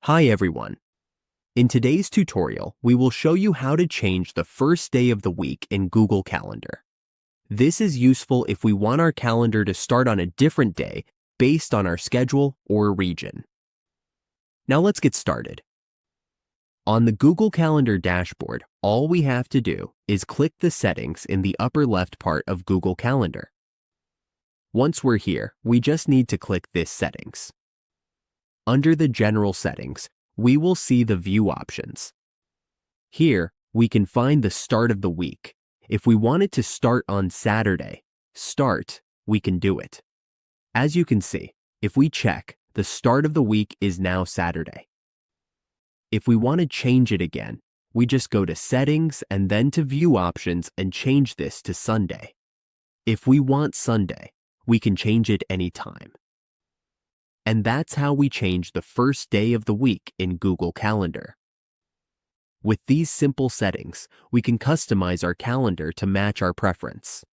Hi everyone. In today's tutorial, we will show you how to change the first day of the week in Google Calendar. This is useful if we want our calendar to start on a different day based on our schedule or region. Now let's get started. On the Google Calendar dashboard, all we have to do is click the settings in the upper left part of Google Calendar. Once we're here, we just need to click this settings. Under the general settings, we will see the view options. Here, we can find the start of the week. If we want it to start on Saturday, we can do it. As you can see, if we check, the start of the week is now Saturday. If we want to change it again, we just go to Settings and then to View Options and change this to Sunday. If we want Sunday, we can change it anytime. And that's how we change the first day of the week in Google Calendar. With these simple settings, we can customize our calendar to match our preference.